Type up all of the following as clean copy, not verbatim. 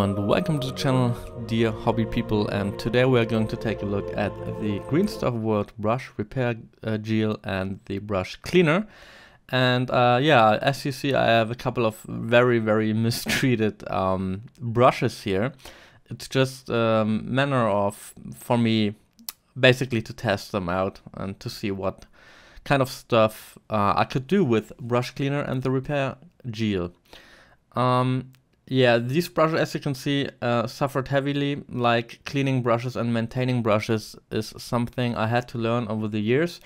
Hello and welcome to the channel, dear hobby people, and today we are going to take a look at the Greenstuff World brush repair gel and the brush cleaner. And yeah, as you see, I have a couple of very mistreated brushes here. It's just a manner of, for me, basically to test them out and to see what kind of stuff I could do with brush cleaner and the repair gel. Yeah, these brushes, as you can see, suffered heavily. Like cleaning brushes and maintaining brushes is something I had to learn over the years.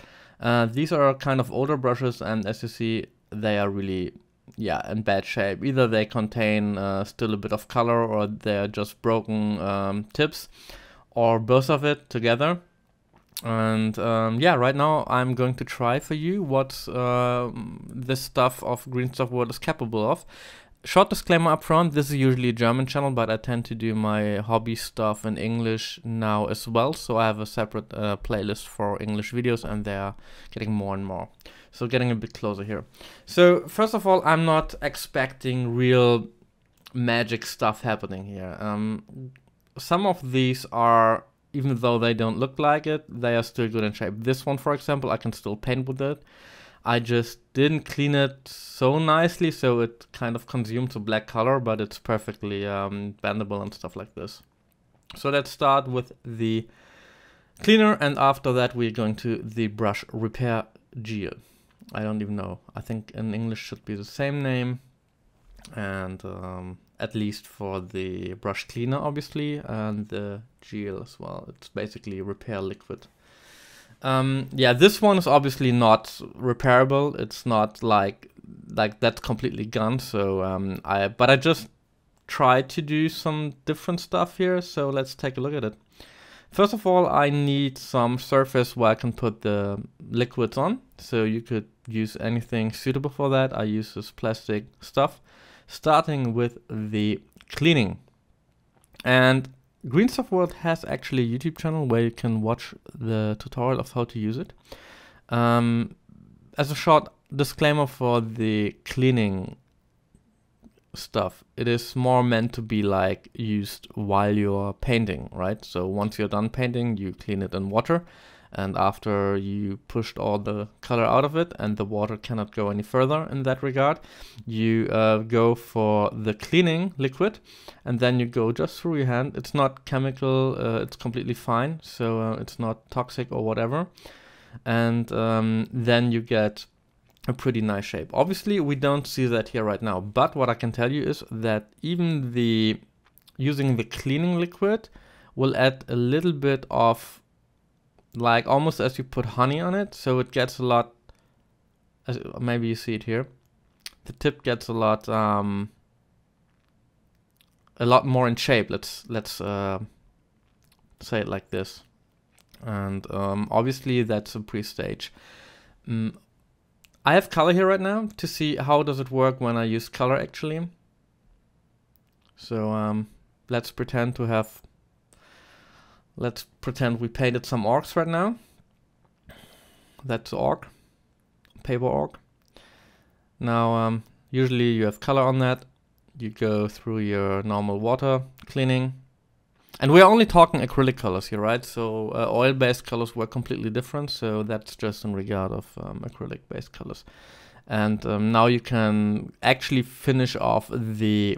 These are kind of older brushes, and as you see, they are really, yeah, in bad shape. Either they contain still a bit of color, or they're just broken tips, or both of it together. And yeah, right now I'm going to try for you what this stuff of Greenstuff World is capable of. Short disclaimer up front, this is usually a German channel, but I tend to do my hobby stuff in English now as well, so I have a separate playlist for English videos, and they are getting more and more. So getting a bit closer here. So first of all, I'm not expecting real magic stuff happening here. Some of these are, even though they don't look like it, they are still good in shape. This one, for example, I can still paint with it. I just didn't clean it so nicely, so it kind of consumes a black color, but it's perfectly bendable and stuff like this. So let's start with the cleaner, and after that we're going to the brush repair gel. I don't even know. I think in English should be the same name, and at least for the brush cleaner, obviously, and the gel as well. It's basically repair liquid. Yeah, this one is obviously not repairable. It's not like that's completely gone. So but I just tried to do some different stuff here. So let's take a look at it. First of all, I need some surface where I can put the liquids on. So you could use anything suitable for that. I use this plastic stuff, starting with the cleaning. And Greenstuff World has actually a YouTube channel where you can watch the tutorial of how to use it. As a short disclaimer for the cleaning stuff, it is more meant to be like used while you're painting, right? So once you're done painting, you clean it in water, and after you pushed all the color out of it and the water cannot go any further in that regard, you go for the cleaning liquid, and then you go just through your hand. It's not chemical, it's completely fine, so it's not toxic or whatever. And then you get a pretty nice shape. Obviously we don't see that here right now, but what I can tell you is that even using the cleaning liquid will add a little bit of, like almost as you put honey on it, so it gets a lot, as maybe you see it here, the tip gets a lot more in shape. Let's say it like this. And obviously that's a pre-stage. I have color here right now to see how does it work when I use color actually. So let's pretend we painted some orcs right now. That's orc, paper orc. Now, usually you have color on that. You go through your normal water cleaning. And we're only talking acrylic colors here, right? So oil-based colors were completely different. So that's just in regard of acrylic-based colors. And now you can actually finish off the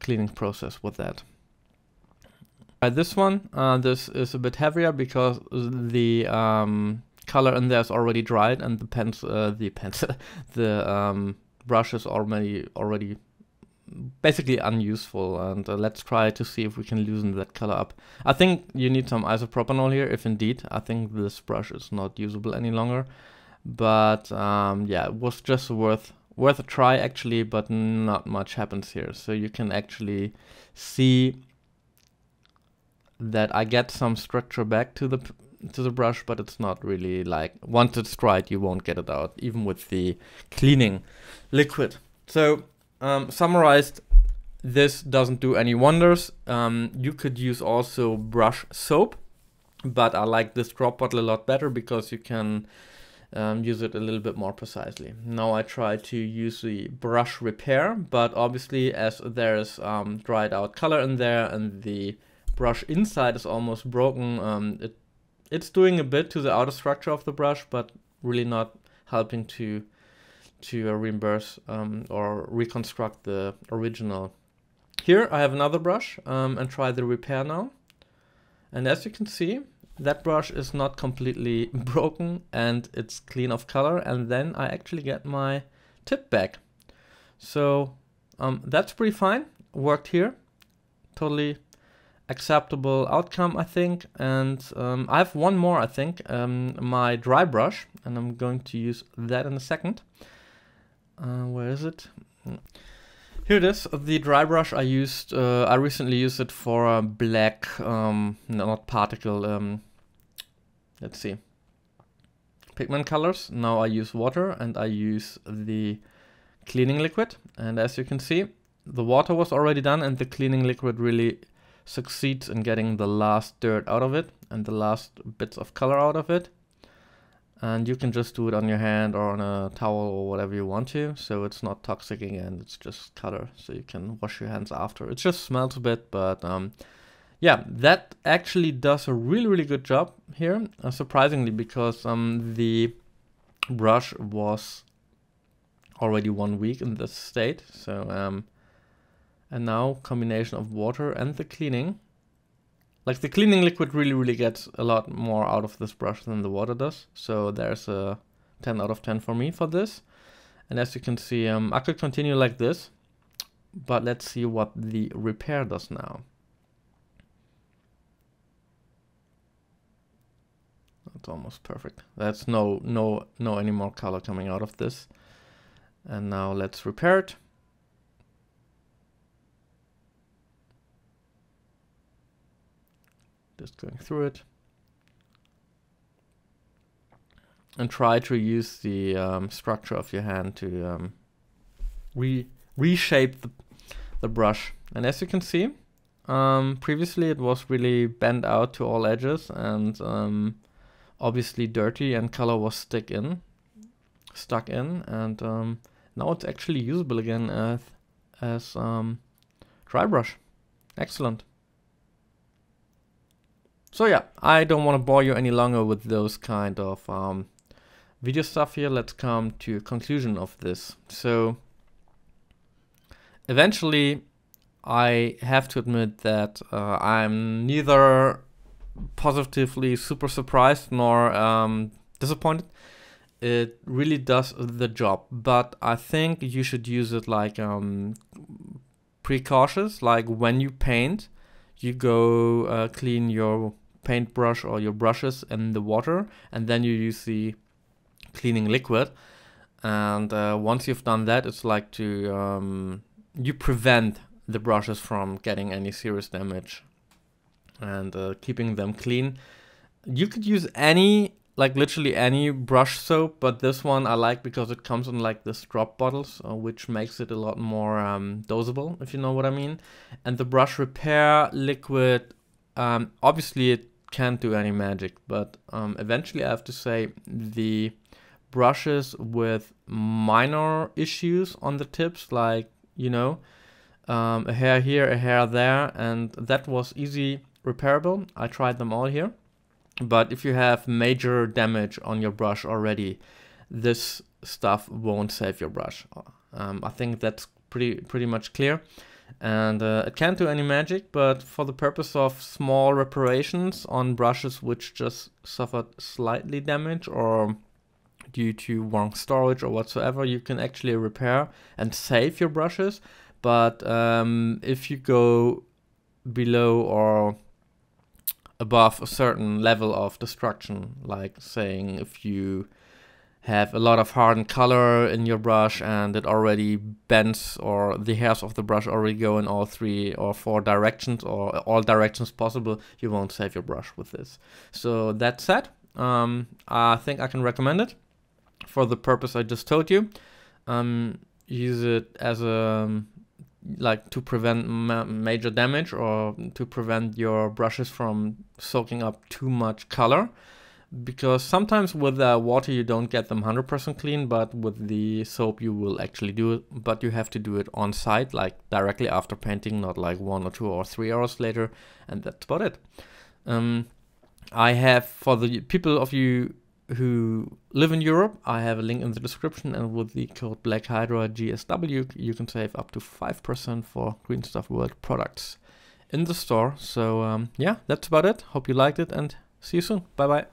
cleaning process with that. This one, this is a bit heavier because the color in there is already dried, and the brush is already basically unuseful. And let's try to see if we can loosen that color up. I think you need some isopropanol here, if indeed. I think this brush is not usable any longer. But yeah, it was just worth a try actually, but not much happens here. So you can actually see that I get some structure back to the brush, but it's not really like, once it's dried you won't get it out, even with the cleaning liquid. So summarized, this doesn't do any wonders. You could use also brush soap, but I like this drop bottle a lot better because you can use it a little bit more precisely. Now I try to use the brush repair, but obviously as there is dried out color in there and the brush inside is almost broken, it's doing a bit to the outer structure of the brush, but really not helping to reimburse or reconstruct the original. Here I have another brush and try the repair now. And as you can see, that brush is not completely broken and it's clean of color, and then I actually get my tip back. So that's pretty fine, worked here, totally acceptable outcome, I think. And I have one more, I think, my dry brush, and I'm going to use that in a second. Where is it? Here it is, the dry brush I used. I recently used it for a black, no, not particle, let's see, pigment colors. Now I use water and I use the cleaning liquid. And as you can see, the water was already done and the cleaning liquid really succeeds in getting the last dirt out of it and the last bits of color out of it. And you can just do it on your hand or on a towel or whatever you want to. So it's not toxic again, it's just color. So you can wash your hands after. It just smells a bit, but yeah, that actually does a really good job here, surprisingly, because the brush was already 1 week in this state. So and now combination of water and the cleaning. Like the cleaning liquid really gets a lot more out of this brush than the water does. So there's a 10 out of 10 for me for this. And as you can see, I could continue like this, but let's see what the repair does now. It's almost perfect. That's no any more color coming out of this. And now let's repair it. Just going through it. And try to use the structure of your hand to reshape the brush. And as you can see, previously it was really bent out to all edges and obviously dirty and color was stuck in, and now it's actually usable again as dry brush. Excellent. So yeah, I don't want to bore you any longer with those kind of video stuff here. Let's come to a conclusion of this. So eventually I have to admit that I'm neither positively super surprised nor disappointed. It really does the job, but I think you should use it like precautious, like when you paint, you go clean your paintbrush or your brushes in the water, and then you use the cleaning liquid. And once you've done that, it's like to you prevent the brushes from getting any serious damage and keeping them clean. You could use any, like literally any brush soap, but this one I like because it comes in like this drop bottles, which makes it a lot more dosable, if you know what I mean. And the brush repair liquid, obviously it can't do any magic, but eventually I have to say the brushes with minor issues on the tips, like, you know, a hair here, a hair there, and that was easy repairable. I tried them all here. But if you have major damage on your brush already, this stuff won't save your brush. I think that's pretty much clear. And it can't do any magic, but for the purpose of small reparations on brushes which just suffered slightly damage or due to wrong storage or whatsoever, you can actually repair and save your brushes. But if you go below or above a certain level of destruction, like saying if you have a lot of hardened color in your brush and it already bends, or the hairs of the brush already go in all 3 or 4 directions or all directions possible, you won't save your brush with this. So that said, I think I can recommend it for the purpose I just told you. Use it as a like to prevent major damage or to prevent your brushes from soaking up too much color. because sometimes with water you don't get them 100% clean, but with the soap you will actually do it, but you have to do it on site, like directly after painting, not like 1 or 2 or 3 hours later, and that's about it. I have, for the people of you who live in Europe, I have a link in the description, and with the code BLACKHYDRA GSW you can save up to 5% for Greenstuff World products in the store. So yeah, that's about it. Hope you liked it, and see you soon. Bye bye.